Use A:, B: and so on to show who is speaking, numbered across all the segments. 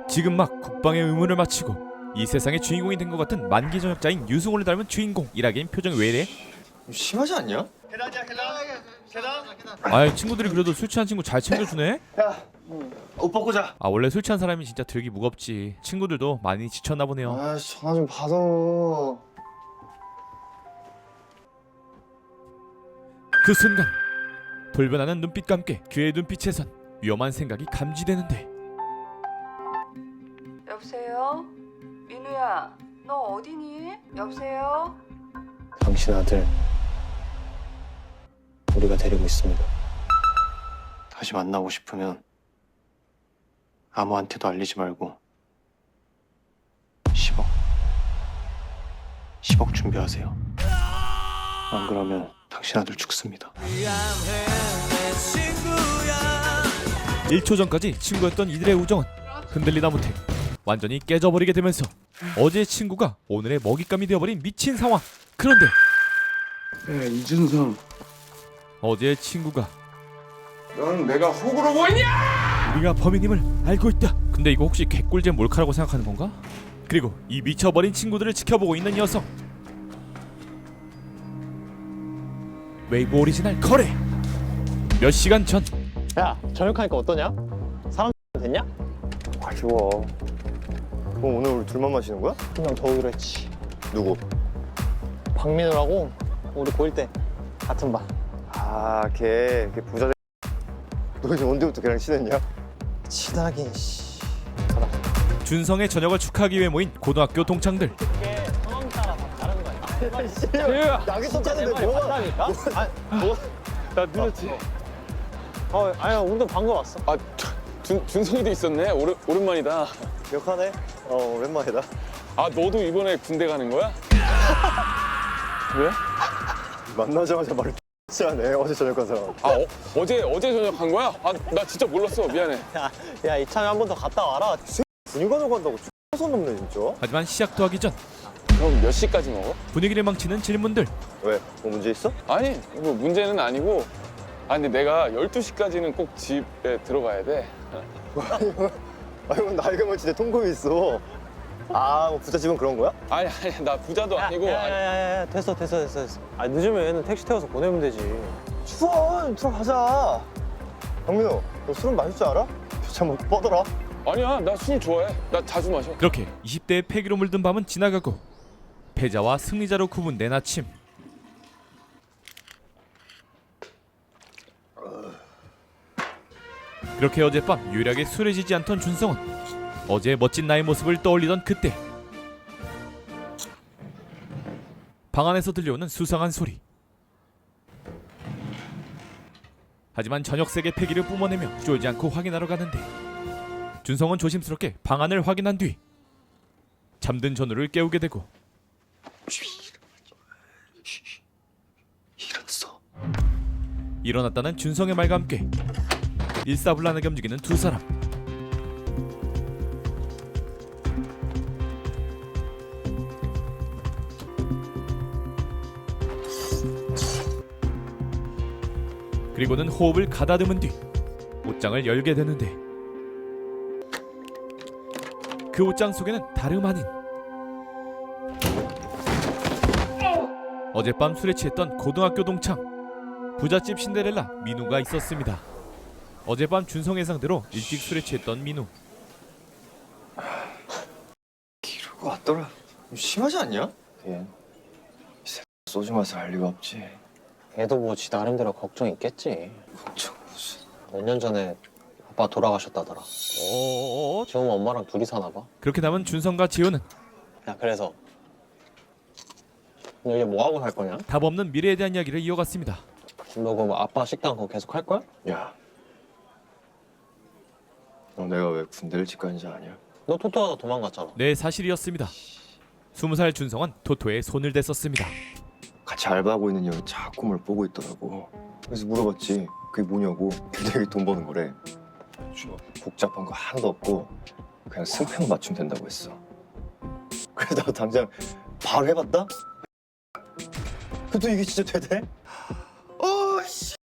A: 지금 막 국방의 의무를 마치고 이 세상의 주인공이 된 것 같은 만기 전역자인 유승호를 닮은 주인공이라기엔 표정이 왜 이래?
B: 심하지 않냐?
A: 아이 친구들이 그래도 술 취한 친구 잘 챙겨주네?
B: 야, 옷 벗고 자.
A: 아 원래 술 취한 사람이 진짜 들기 무겁지. 친구들도 많이 지쳤나 보네요.
B: 아, 전화 좀 받아.
A: 그 순간 돌변하는 눈빛과 함께 그의 눈빛에선 위험한 생각이 감지되는데
C: 여보세요? 민우야, 너 어디니? 여보세요?
D: 당신 아들 우리가 데리고 있습니다. 다시 만나고 싶으면 아무한테도 알리지 말고 10억 준비하세요. 안 그러면 당신 아들 죽습니다.
A: 1초 전까지 친구였던 이들의 우정은 흔들리다 못해 완전히 깨져버리게 되면서 어제의 친구가 오늘의 먹잇감이 되어버린 미친 상황. 그런데
E: 야, 이준성,
A: 어제의 친구가
E: 넌 내가 호구로 보이냐?
A: 우리가 범인임을 알고 있다. 근데 이거 혹시 개꿀잼 몰카라고 생각하는 건가? 그리고 이 미쳐버린 친구들을 지켜보고 있는 여성, 웨이브 오리지널 거래. 몇 시간 전
D: 야, 저녁하니까 어떠냐? 사람 됐냐?
B: 아쉬워. 그럼 오늘 우리 둘만 마시는 거야?
D: 한 명 더 오기로 했지.
B: 누구?
D: 박민우라고 우리 고1 때 같은 반.
B: 아, 걔 부자. 너 이제 언제부터 걔랑 친했냐?
D: 친하긴 씨.
A: 준성의 저녁을 축하하기 위해 모인 고등학교 동창들.
D: 이게 상황 따라 다 다른 거야.
B: 약이 쳤다는데 뭐가?
D: 맞다니까? 나 늦었지. 아니야, 우리도 방금 왔어.
E: 아, 준성이도 있었네. 오랜만이다.
B: 기억하네? 오랜만이다.
E: 아, 너도 이번에 군대 가는 거야? 왜?
B: 만나자마자 말을 X하네. 어제 저녁 간 사람.
E: 아, 어제 저녁 간 거야? 아, 나 진짜 몰랐어. 미안해.
D: 야, 이참에 한 번 더 갔다 와라.
B: 분위기 가져간다고 X선 넘네 진짜.
A: 하지만 시작도 하기 전
E: 그럼 몇 시까지 먹어?
A: 분위기를 망치는 질문들.
B: 왜? 뭐 문제 있어?
E: 아니, 뭐 문제는 아니고. 아, 근데 내가 12시까지는 꼭 집에 들어가야 돼.
B: 아이고 나이가 많지 내 통금이 있어. 아, 뭐 부잣집은 그런 거야?
E: 아니, 나 부자도 아니고. 아니,
D: 야, 됐어. 아, 늦으면 얘는 택시 태워서 보내면 되지.
B: 추워, 들어가자. 강민호, 너 술은 마실 줄 알아? 표창 뭐 뻗어라.
E: 아니야, 나 술 좋아해. 나 자주 마셔.
A: 그렇게 20대의 패기로 물든 밤은 지나가고 패자와 승리자로 구분된 아침. 그렇게 어젯밤 유일하게 술에 지지 않던 준성은 어제의 멋진 나의 모습을 떠올리던 그때 방 안에서 들려오는 수상한 소리. 하지만 저녁색의 패기를 뿜어내며 쫄지 않고 확인하러 가는데 준성은 조심스럽게 방 안을 확인한 뒤 잠든 전우를 깨우게 되고
B: 일어났어.
A: 일어났다는 준성의 말과 함께 일사불란하게 움직이는 두 사람. 그리고는 호흡을 가다듬은 뒤 옷장을 열게 되는데 그 옷장 속에는 다름 아닌 어젯밤 술에 취했던 고등학교 동창 부잣집 신데렐라 민우가 있었습니다. 어젯밤 준성의 상대로 일찍 술에 취했던 민우.
B: 기르고 왔더라. 심하지 않냐? 얘. 이 새끼 소주 맛을 알 리가 없지.
D: 얘도 뭐 지 나름대로 걱정 있겠지.
B: 걱정 무슨.
D: 몇 년 전에 아빠 돌아가셨다더라. 지금 엄마랑 둘이 사나 봐.
A: 그렇게 남은 준성과 지호는
D: 야, 그래서 너 이제 뭐 하고 살 거냐?
A: 답 없는 미래에 대한 이야기를 이어갔습니다.
D: 너 그럼 아빠 식당 그거 계속 할 거야?
B: 야, 너 내가 왜 군대를 집 가는지 아냐?
D: 너 토토하다 도망갔잖아.
A: 네, 사실이었습니다. 20살 준성은 토토에 손을 댔었습니다.
B: 같이 알바하고 있는 여자 자꾸 뭘 보고 있더라고. 그래서 물어봤지. 그게 뭐냐고. 굉장히 돈 버는 거래. 복잡한 거 하나도 없고 그냥 승패만 맞추면 된다고 했어. 그래서 나 당장 바로 해봤다? 그래도 이게 진짜 되대? 씨.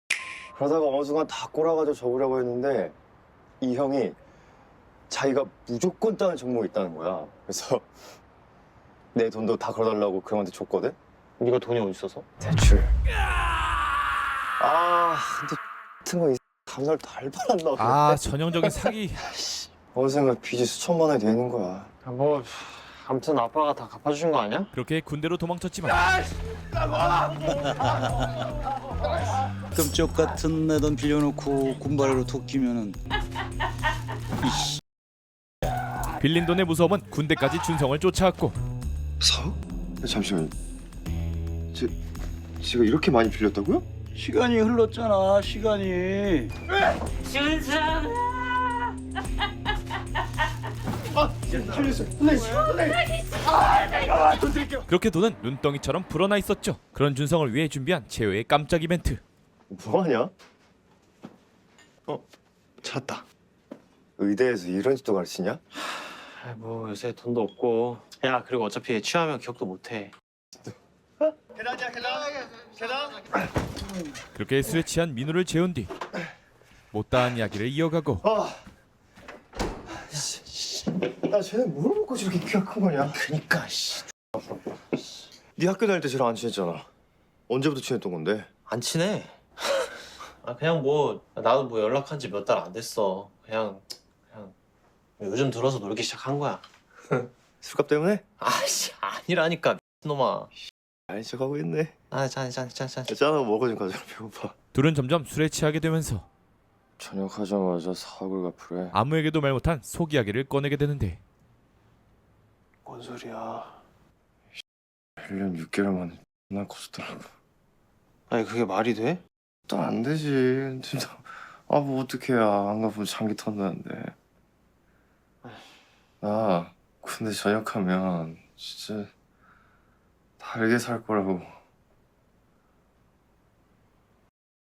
B: 그러다가 어느 순간 다 꼬라가지고 접으려고 했는데 이 형이 자기가 무조건 따는 종목이 있다는 거야. 그래서 내 돈도 다 걸어달라고 그 형한테 줬거든?
D: 네가 돈이 어디 있어서?
B: 대출. 근데 같은 거 감날 다 알바란다.
A: 아, 전형적인 사기.
B: 어느샌가 빚이 수천만 원이 되는 거야.
D: 뭐 아무튼 아빠가 다 갚아주신 거 아니야?
A: 그렇게 군대로 도망쳤지만
F: 끔찍 같은 내 돈 빌려놓고 군발로 톡 끼면은
A: 빌린 돈의 무서움은 군대까지 준성을 쫓아왔고
B: 서? 잠시만. 제가 이렇게 많이 빌렸다고요?
F: 시간이 흘렀잖아. 시간이.
A: 그렇게 돈은 눈덩이처럼 불어나 있었죠. 그런 준성을 위해 준비한 최후의 깜짝 이벤트.
B: 뭐하냐? 찾았다. 의대에서 이런 짓도 가르치냐?
D: 뭐 요새 돈도 없고. 야 그리고 어차피 취하면 기억도 못해.
A: 그렇게 술에 취한 민우를 재운 뒤 못다한 이야기를 이어가고
B: 나 쟤는 뭘 먹고 저렇게 키가 큰 거냐?
D: 그니까 씨.
B: 네 학교 다닐 때 쟤랑 안 친했잖아. 언제부터 친했던 건데?
D: 안 친해. 그냥 뭐 나도 뭐 연락한 지 몇 달 안 됐어. 그냥 요즘 들어서 놀기 시작한 거야.
B: 술값 때문에?
D: 아씨 아니라니까 놈아.
B: 아닌 척하고 있네.
D: 짠.
B: 짠하고 먹어 좀 가져라. 배고파.
A: 둘은 점점 술에 취하게 되면서
B: 전역하자마자 사학을 갚으래.
A: 아무에게도 말 못한 속 이야기를 꺼내게 되는데
B: 뭔 소리야? 1년 6개월 만에 난 컸었더라고.
D: 아니 그게 말이 돼?
B: 또 안 되지. 진짜. 뭐 어떡해야. 안 갚으면 장기 턴다는데. 나 군대 전역하면 진짜 다르게 살 거라고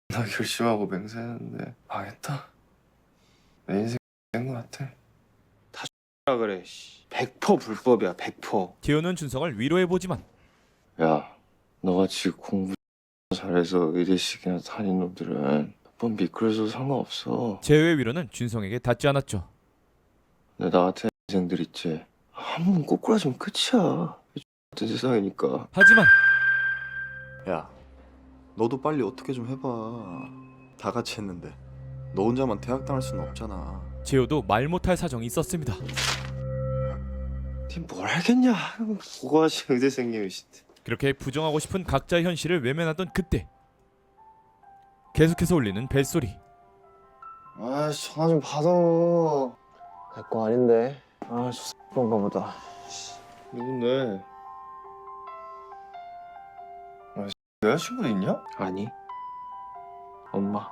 B: 나 결심하고 맹세했는데 망했다. 내 인생 된 거 같아.
D: 그래. 100% 불법이야. 100%.
A: 재우는 준성을 위로해보지만
B: 야, 너같이 공부 잘해서 의대식이나 다닌 놈들은 몇 번 미끄러져도 상관없어.
A: 재우의 위로는 준성에게 닿지 않았죠.
B: 근데 나 같은 인생들 있지. 한 번 꼬꾸라지면 끝이야. 같은 세상이니까.
A: 하지만
G: 야, 너도 빨리 어떻게 좀 해봐. 다 같이 했는데 너 혼자만 퇴학당할 수는 없잖아.
A: 재우도 말 못할 사정이 있었습니다.
B: 니 뭘 알겠냐? 보고 하신 의대생님이.
A: 그렇게 부정하고 싶은 각자의 현실을 외면하던 그때 계속해서 울리는 벨소리.
B: 전화 좀 받아.
D: 내 거 아닌데. 그런가 보다.
B: 누군데? 여자친구도 있냐?
D: 아니. 엄마.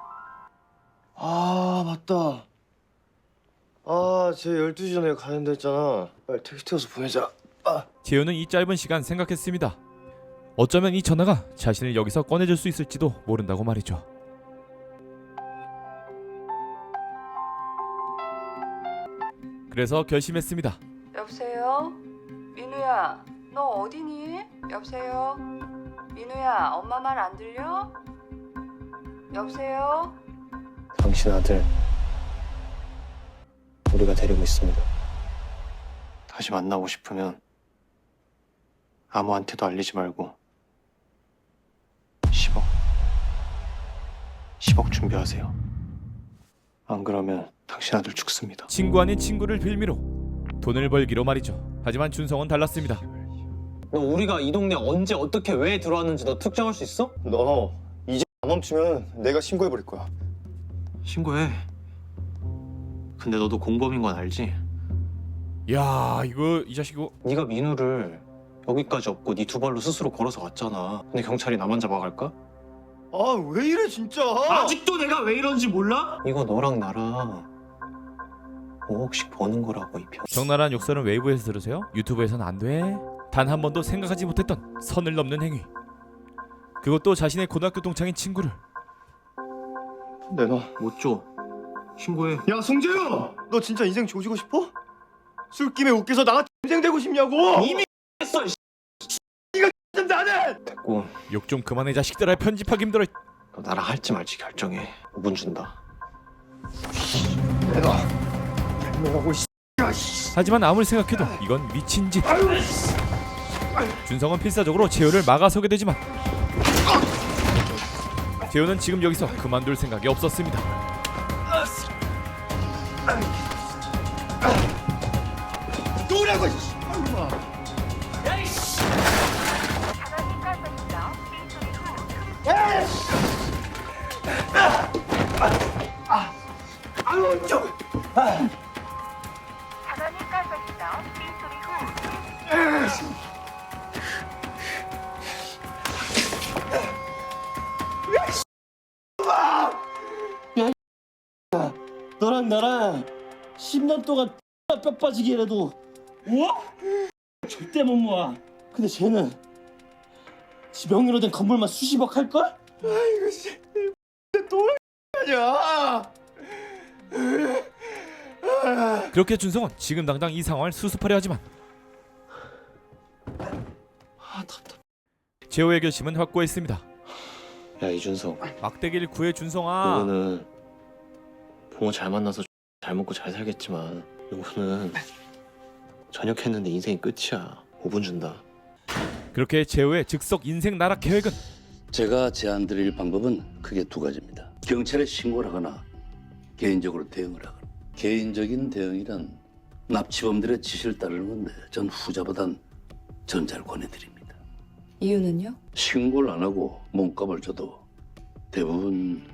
B: 맞다. 쟤 12시 전에 가는데 했잖아. 빨리 택시 태워서 보내자.
A: 재우는 이 짧은 시간 생각했습니다. 어쩌면 이 전화가 자신을 여기서 꺼내줄 수 있을지도 모른다고 말이죠. 그래서 결심했습니다.
C: 여보세요? 민우야, 너 어디니? 여보세요? 민우야, 엄마 말 안 들려? 여보세요?
D: 당신 아들 우리가 데리고 있습니다. 다시 만나고 싶으면 아무한테도 알리지 말고 10억 준비하세요. 안 그러면 당신 아들 죽습니다.
A: 친구 아닌 친구를 빌미로 돈을 벌기로 말이죠. 하지만 준성은 달랐습니다.
D: 너 우리가 이 동네 언제 어떻게 왜 들어왔는지 너 특정할 수 있어?
B: 너 이제 안 멈추면 내가 신고해버릴 거야.
D: 신고해. 근데 너도 공범인 건 알지?
A: 야, 이거 이 자식 이거
D: 네가 민우를 여기까지 업고 네 두 발로 스스로 걸어서 왔잖아. 근데 경찰이 나만 잡아갈까?
B: 왜 이래 진짜.
D: 아직도 내가 왜 이런지 몰라? 이거 너랑 나랑 5억씩 버는 거라고 이 편.
A: 적나라한 욕설은 웨이브에서 들으세요? 유튜브에서는 안 돼. 단 한 번도 생각하지 못했던 선을 넘는 행위. 그것도 자신의 고등학교 동창인 친구를.
B: 내놔.
D: 못 줘. 신고해.
B: 야 송재유, 너 진짜 인생 조지고 싶어? 술김에 웃겨서 나같이 인생 되고 싶냐고.
D: 이미 했어.
B: 좀 나는.
D: 됐고
A: 욕 좀 그만해 자식들아. 편집하기 힘들어.
D: 너 나랑 할지 말지 결정해. 5분 준다.
B: 내놔. 내놔고
A: 하지만 아무리 생각해도 이건 미친 짓. 준성은 필사적으로 재호를 막아서게 되지만 재호는 지금 여기서 그만둘 생각이 없었습니다.
H: 너랑 나랑 10년 동안 뼈 빠지게 해도 모아? 절대 못 모아. 근데 쟤는 지병으로 된 건물만 수십억 할걸? 아이고 씨, 아니야.
A: 그렇게 준성은 지금 당장 이 상황을 수습하려 하지만 재호의 결심은 확고했습니다.
D: 야 이준성,
A: 막대기를 구해 준성아.
D: 너는 부모 잘 만나서 잘 먹고 잘 살겠지만 너는 전역했는데 인생이 끝이야. 5분 준다.
A: 그렇게 재호의 즉석 인생 나락 계획은
I: 제가 제안 드릴 방법은 크게 두 가지입니다. 경찰에 신고를 하거나 개인적으로 대응을 하거나. 개인적인 대응이란 납치범들의 지시를 따르는 건데 전 후자보단 전자를 권해드립니다.
C: 이유는요?
I: 신고를 안 하고 몸값을 줘도 대부분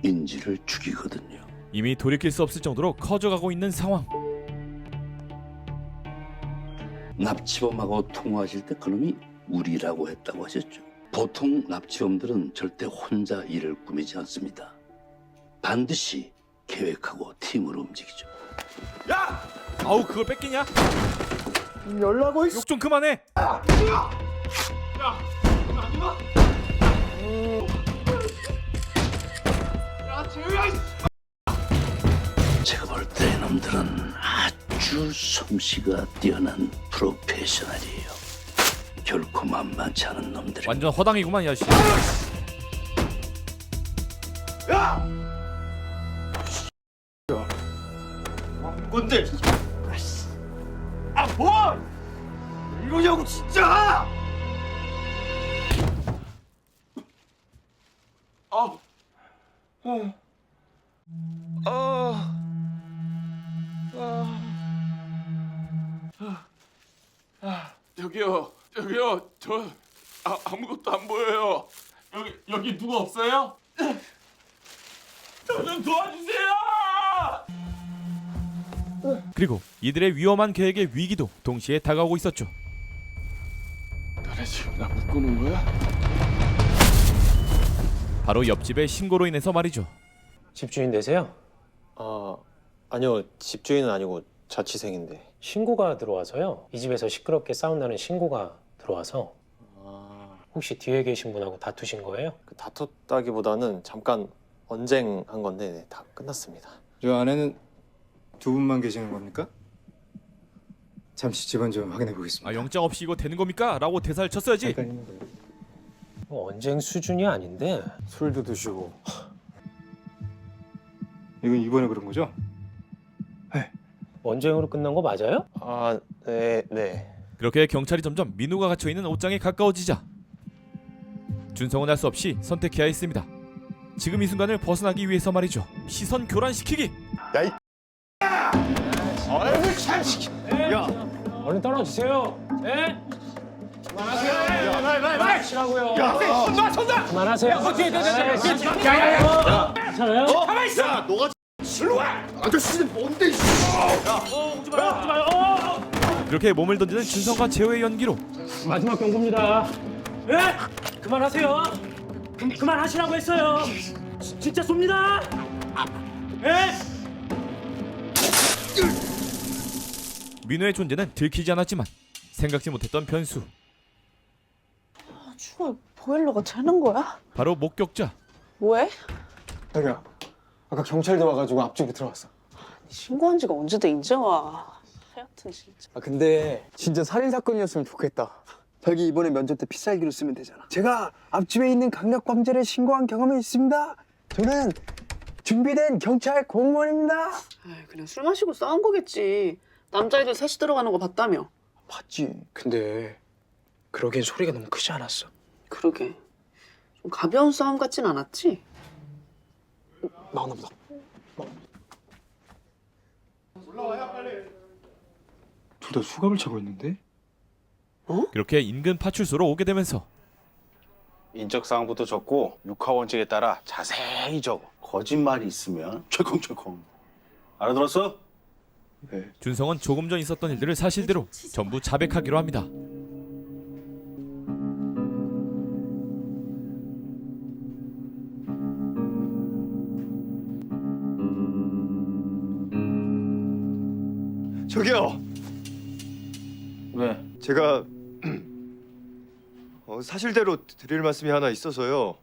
I: 인지를 죽이거든요.
A: 이미 돌이킬 수 없을 정도로 커져가고 있는 상황.
I: 납치범하고 통화하실 때 그놈이 우리라고 했다고 하셨죠. 보통 납치범들은 절대 혼자 일을 꾸미지 않습니다. 반드시 계획하고 팀으로 움직이죠.
A: 아우 그걸 뺏기냐? 연락을 욕 좀 그만해.
I: 제가 볼 때 놈들은 아주 솜씨가 뛰어난 프로페셔널이에요. 결코 만만치 않은 놈들이.
A: 완전 허당이구만 야씨.
H: 뭔데? 아 뭐? 이러냐고 진짜!
E: 저기요, 저 아무것도 안 보여요. 여기 누구 없어요? 저 좀 도와주세요!
A: 그리고 이들의 위험한 계획의 위기도 동시에 다가오고 있었죠.
E: 너네 지금 나 묶어놓은 거야?
A: 바로 옆집의 신고로 인해서 말이죠.
J: 집주인 되세요?
D: 아니요, 집주인은 아니고 자취생인데.
J: 신고가 들어와서요. 이 집에서 시끄럽게 싸운다는 신고가 들어와서 혹시 뒤에 계신 분하고 다투신 거예요?
D: 다퉜다기보다는 잠깐 언쟁한 건데 네, 다 끝났습니다.
K: 저 안에는 두 분만 계시는 겁니까? 잠시 집안 좀 확인해 보겠습니다.
A: 아 영장 없이 이거 되는 겁니까? 라고 대사를 쳤어야지.
K: 잠깐 있는 거예요.
J: 언쟁 수준이 아닌데.
K: 술도 드시고. 이건 이번에 그런 거죠?
J: 언쟁으로 끝난 거 맞아요?
D: 네.
A: 그렇게 경찰이 점점 민우가 갇혀있는 옷장에 가까워지자 준성은 할 수 없이 선택해야 했습니다. 지금 이 순간을 벗어나기 위해서 말이죠. 시선 교란시키기.
H: 아이고 참 시키.
J: 얼른 떨어지세요. 네? 그만하세요. 그만하시라고요. 그만하세요. 괜찮아요?
H: 가만 있어. 야, 너가 일로 와. 아저씨는 뭔데? 오지 마요.
A: 그렇게 몸을 던지는 준성과 재호의 연기로
J: 마지막 경고입니다. 네? 그만하세요. 그만하시라고 했어요. 진짜 쏩니다. 네?
A: 민우의 존재는 들키지 않았지만 생각지 못했던 변수.
L: 추워, 보일러가 되는 거야?
A: 바로 목격자.
L: 뭐해?
K: 자기야, 아까 경찰대 와가지고 앞쪽에 들어왔어.
L: 신고한 지가 언제 돼 이제 와. 하여튼 진짜.
K: 근데 진짜 살인 사건이었으면 좋겠다.
M: 자기 이번에 면접 때 필살기로 쓰면 되잖아. 제가 앞집에 있는 강력범죄를 신고한 경험이 있습니다. 저는 준비된 경찰 공무원입니다.
L: 아이, 그냥 술 마시고 싸운 거겠지. 남자애들 셋이 들어가는 거 봤다며.
M: 봤지.
K: 근데 그러기엔 소리가 너무 크지 않았어?
L: 그러게. 좀 가벼운 싸움 같진 않았지?
K: 나오나 보다. 둘 다 수갑을 차고 있는데?
A: 그렇게 인근 파출소로 오게 되면서
N: 인적 사항부터 적고 육하 원칙에 따라 자세히 적어. 거짓말이 있으면 철컹철컹. 알아들었어?
A: 준성은 조금 전 있었던 일들을 사실대로 전부 자백하기로 합니다.
B: 저기요.
D: 왜?
B: 제가 사실대로 드릴 말씀이 하나 있어서요.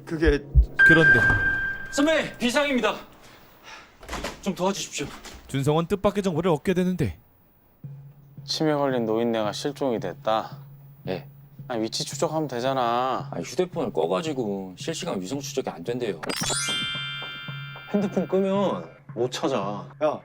B: 그게
A: 그런데
F: 선배 비상입니다. 좀 도와주십시오.
A: 준성은 뜻밖의 정보를 얻게 되는데
N: 치매 걸린 노인네가 실종이 됐다.
F: 예.
N: 아니, 위치 추적하면 되잖아.
F: 휴대폰을 꺼가지고 실시간 위성 추적이 안 된대요.
D: 핸드폰 끄면 못 찾아.
B: 야,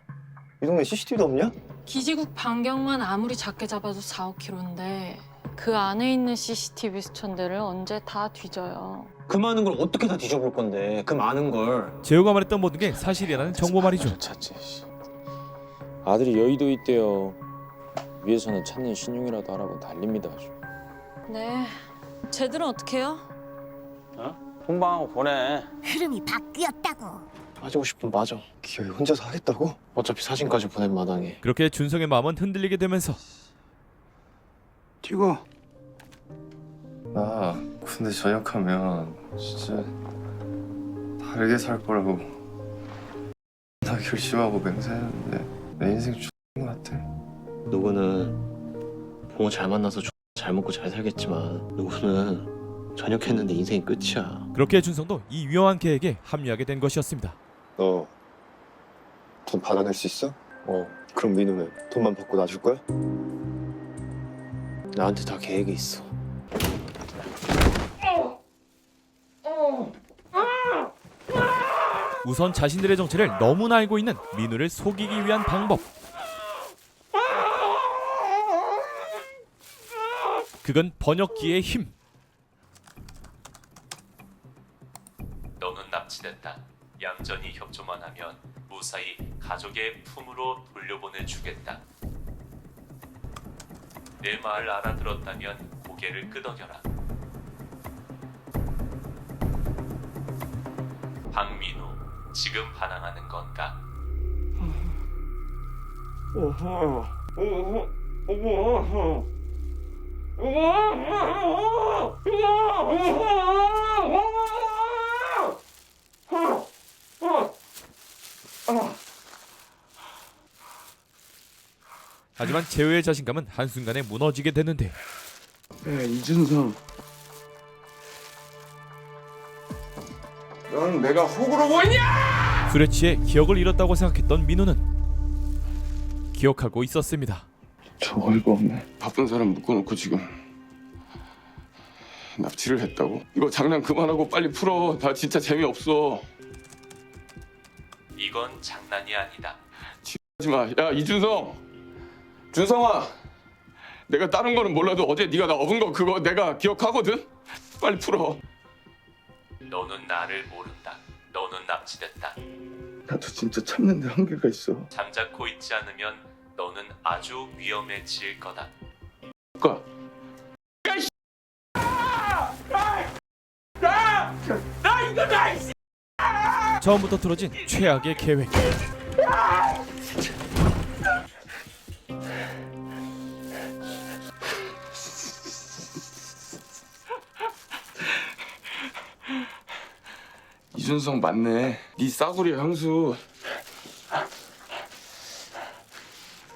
B: 이 동네 CCTV도 없냐?
O: 기지국 반경만 아무리 작게 잡아도 4, 5km인데 그 안에 있는 CCTV 수천대를 언제 다 뒤져요.
D: 그 많은 걸 어떻게 다 뒤져볼 건데? 그 많은 걸.
A: 재호가 말했던 모든 게 사실이라는 정보 말이죠.
F: 아들이 여의도에 있대요. 위에서는 찾는 신용이라도 하라고 난립니다.
O: 네. 쟤들은 어떻게 해요?
N: 통방하고 보내.
P: 흐름이 바뀌었다고.
D: 빠지고 싶으면 빠져.
B: 기어이 혼자서 하겠다고?
D: 어차피 사진까지 보낸 마당에.
A: 그렇게 준성의 마음은 흔들리게 되면서
B: 튀고. 나 군대 전역하면 진짜 다르게 살 거라고 나 결심하고 맹세했는데 내 인생 X인 것 같아.
D: 누구는 부모 잘 만나서 잘 먹고 잘 살겠지만 누구는 전역했는데 인생이 끝이야.
A: 그렇게 준성도 이 위험한 계획에 합류하게 된 것이었습니다.
B: 너 돈 받아낼 수 있어? 그럼 민우는 돈만 받고 놔줄 거야?
D: 나한테 다 계획이 있어.
A: 우선 자신들의 정체를 너무나 알고 있는 민우를 속이기 위한 방법. 그건 번역기의 힘.
Q: 너는 납치됐다. 얌전히 협조만 하면 무사히 가족의 품으로 돌려보내주겠다. 내 말 알아들었다면 고개를 끄덕여라. 박민우, 지금 반항하는 건가?
A: 하지만 재호의 자신감은 한순간에 무너지게 되는데
E: 이준성. 넌 내가 호구로 보이냐?
A: 술에 취해 기억을 잃었다고 생각했던 민우는 기억하고 있었습니다.
E: 저 어이가 없네. 바쁜 사람 묶어놓고 지금 납치를 했다고? 이거 장난 그만하고 빨리 풀어. 나 진짜 재미없어.
Q: 이건 장난이 아니다.
E: 하지마. 야 이준성. 준성아. 내가 다른 거는 몰라도 어제 네가 나 업은 거 그거 내가 기억하거든? 빨리 풀어.
Q: 너는 나를 모른다. 너는 납치됐다.
E: 나도 진짜 참는데 한계가 있어.
Q: 잠자코 있지 않으면 너는 아주 위험해질 거다.
A: 처음부터 틀어진 최악의 계획.
E: 이준성 맞네. 네 싸구려 향수.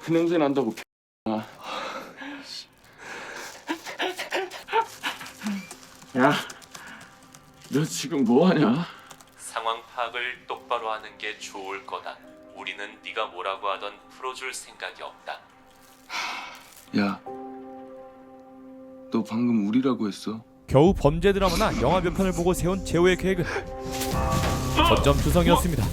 E: 그 냄새 난다고. 야, 너 지금 뭐 하냐?
Q: 상황 파악을 똑바로 하는 게 좋을 거다. 우리는 네가 뭐라고 하던 풀어줄 생각이 없다.
E: 야, 너 방금 우리라고 했어.
A: 겨우 범죄 드라마나 영화 몇 편을 보고 세운 재호의 계획은 거점 주성이었습니다.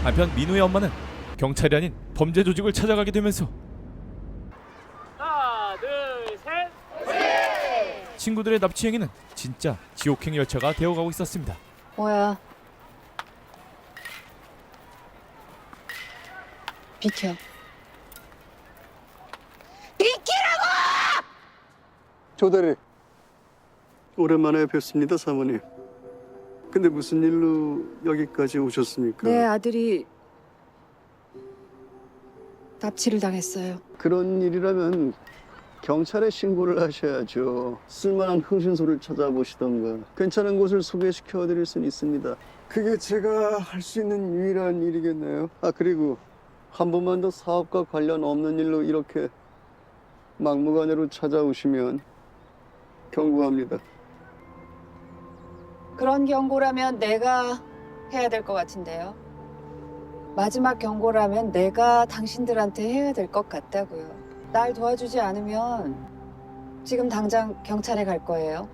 A: 한편 민우의 엄마는 경찰이 아닌 범죄 조직을 찾아가게 되면서
J: 하나, 둘, 셋.
A: 친구들의 납치 행위는 진짜 지옥행 열차가 되어가고 있었습니다.
C: 뭐야? 비켜.
M: 조대리 오랜만에 뵙습니다 사모님. 근데 무슨 일로 여기까지 오셨습니까?
C: 내 아들이 납치를 당했어요.
M: 그런 일이라면 경찰에 신고를 하셔야죠. 쓸만한 흥신소를 찾아보시던가 괜찮은 곳을 소개시켜드릴 수는 있습니다. 그게 제가 할 수 있는 유일한 일이겠네요. 아 그리고 한 번만 더 사업과 관련 없는 일로 이렇게 막무가내로 찾아오시면 경고합니다.
C: 그런 경고라면 내가 해야 될 것 같은데요. 마지막 경고라면 내가 당신들한테 해야 될 것 같다고요. 날 도와주지 않으면 지금 당장 경찰에 갈 거예요.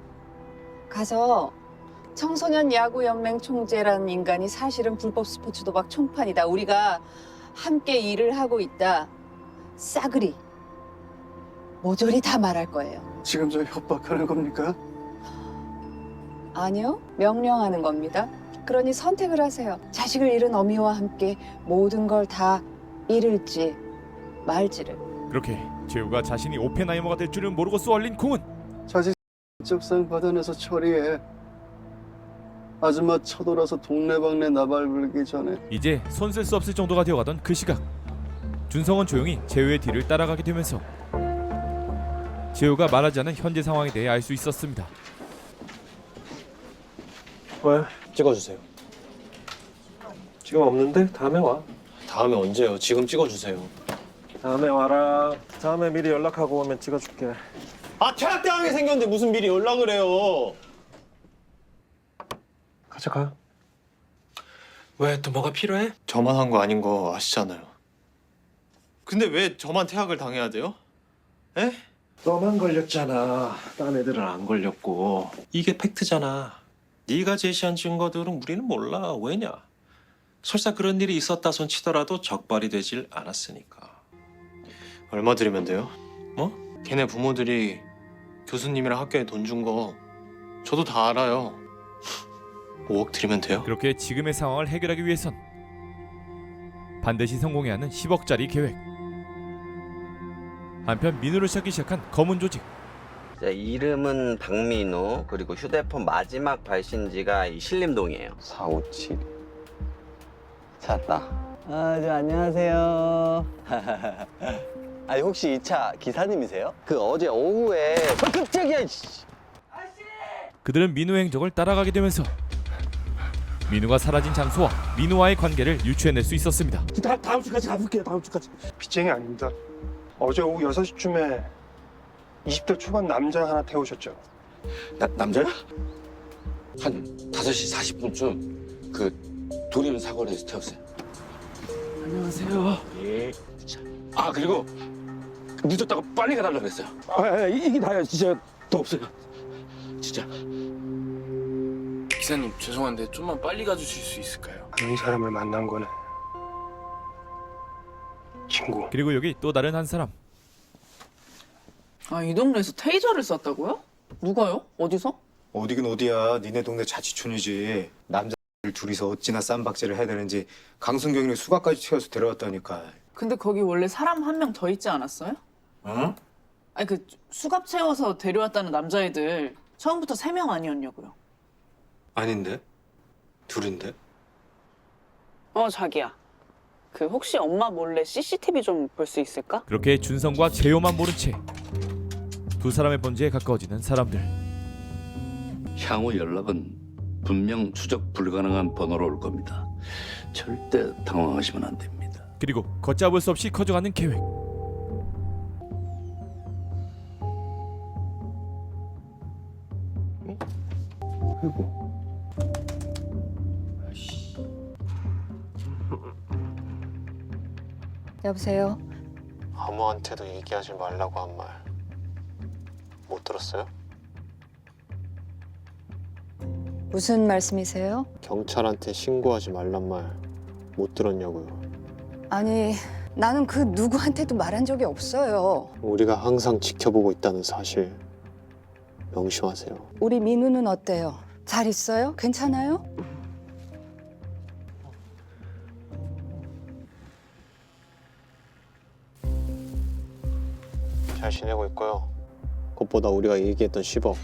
C: 가서 청소년 야구연맹 총재라는 인간이 사실은 불법 스포츠 도박 총판이다. 우리가 함께 일을 하고 있다. 싸그리 모조리 다 말할 거예요.
M: 지금 저 협박하는 겁니까?
C: 아니요, 명령하는 겁니다. 그러니 선택을 하세요. 자식을 잃은 어미와 함께 모든 걸 다 잃을지 말지를.
A: 그렇게 재호가 자신이 오펜하이머가 될 줄은 모르고 쏘아올린 공은
M: 자식 적상 받아내서 처리해. 아줌마 쳐돌아서 동네방네 나발 불기 전에.
A: 이제 손 쓸 수 없을 정도가 되어가던 그 시각, 준성은 조용히 재호의 뒤를 따라가게 되면서 재호가 말하지 않은 현재 상황에 대해 알 수 있었습니다.
D: 왜?
J: 찍어주세요.
D: 지금 없는데? 다음에 와. 다음에 언제요? 지금 찍어주세요.
R: 다음에 와라. 다음에 미리 연락하고 오면 찍어줄게.
D: 아 퇴학당하게 생겼는데 무슨 미리 연락을 해요?
R: 가져가.
D: 왜 또 뭐가 필요해? 저만 한 거 아닌 거 아시잖아요. 근데 왜 저만 퇴학을 당해야 돼요? 에?
R: 너만 걸렸잖아. 딴 애들은 안 걸렸고.
D: 이게 팩트잖아. 네가 제시한 증거들은 우리는 몰라. 왜냐? 설사 그런 일이 있었다 손 치더라도 적발이 되질 않았으니까. 얼마 드리면 돼요? 뭐? 걔네 부모들이 교수님이랑 학교에 돈 준 거 저도 다 알아요. 5억 드리면 돼요?
A: 그렇게 지금의 상황을 해결하기 위해선 반드시 성공해야 하는 10억짜리 계획. 한편 민우를 찾기 시작한 검은 조직.
S: 자, 이름은 박민우, 그리고 휴대폰 마지막 발신지가 이 신림동이에요.
F: 457.
S: 찾았다. 아, 안녕하세요. 아니 혹시 이 차 기사님이세요? 그 어제 오후에 깜짝이야.
A: 그들은 민우의 행적을 따라가게 되면서 민우가 사라진 장소와 민우와의 관계를 유추해낼 수 있었습니다.
H: 다음 주까지 가볼게요. 다음 주까지.
R: 빚쟁이 아닙니다. 어제 오후 6시쯤에 20대 초반 남자 하나 태우셨죠?
F: 남자야? 한 5시 40분쯤 그 도림 사거리에서 태웠어요.
H: 안녕하세요.
F: 예. 아 그리고 늦었다고 빨리 가달라 그랬어요.
H: 이게 다예요. 진짜 더 없어요.
F: 진짜.
T: 기사님 죄송한데 좀만 빨리 가주실 수 있을까요?
R: 아는 사람을 만난 거네. 친구.
A: 그리고 여기 또 다른 한 사람.
L: 아, 이 동네에서 테이저를 쐈다고요? 누가요? 어디서?
K: 어디긴 어디야. 니네 동네 자치촌이지. 남자들 둘이서 어찌나 쌈박질을 해야 되는지 강순경이랑 수갑까지 채워서 데려왔다니까.
L: 근데 거기 원래 사람 한 명 더 있지 않았어요?
K: 어?
L: 아니 그 수갑 채워서 데려왔다는 남자애들 처음부터 3명 아니었냐고요?
K: 아닌데? 둘인데?
L: 자기야. 그 혹시 엄마 몰래 CCTV 좀 볼 수 있을까?
A: 그렇게 준성과 재호만 모른 채 두 사람의 범죄에 가까워지는 사람들.
I: 향후 연락은 분명 추적 불가능한 번호로 올 겁니다. 절대 당황하시면 안 됩니다.
A: 그리고 걷잡을 수 없이 커져가는 계획.
C: 여보세요?
D: 아무한테도 얘기하지 말라고 한 말 못 들었어요?
C: 무슨 말씀이세요?
D: 경찰한테 신고하지 말란 말 못 들었냐고요.
C: 아니, 나는 그 누구한테도 말한 적이 없어요.
D: 우리가 항상 지켜보고 있다는 사실 명심하세요.
C: 우리 민우는 어때요? 잘 있어요? 괜찮아요?
D: 잘 지내고 있고요. 그것보다 우리가 얘기했던 10억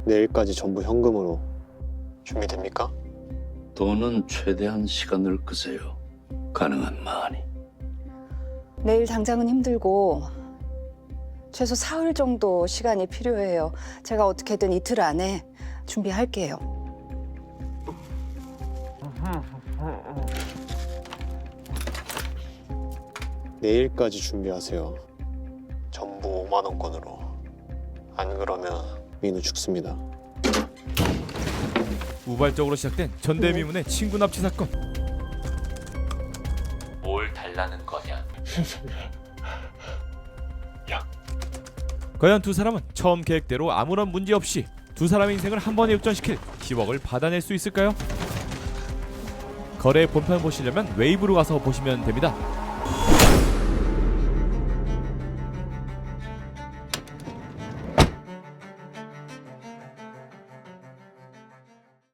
D: 내일까지 전부 현금으로 준비됩니까?
I: 돈은 최대한 시간을 끄세요. 가능한 많이.
C: 내일 당장은 힘들고 최소 사흘 정도 시간이 필요해요. 제가 어떻게든 이틀 안에 준비할게요.
D: 내일까지 준비하세요. 전부 5만 원권으로. 안 그러면 민우 죽습니다.
A: 우발적으로 시작된 전대미문의 친구 납치 사건.
Q: 뭘 달라는 거냐?
A: 과연 두 사람은 처음 계획대로 아무런 문제 없이 두 사람의 인생을 한 번에 역전시킬 10억을 받아낼 수 있을까요? 거래 본편 보시려면 웨이브로 가서 보시면 됩니다.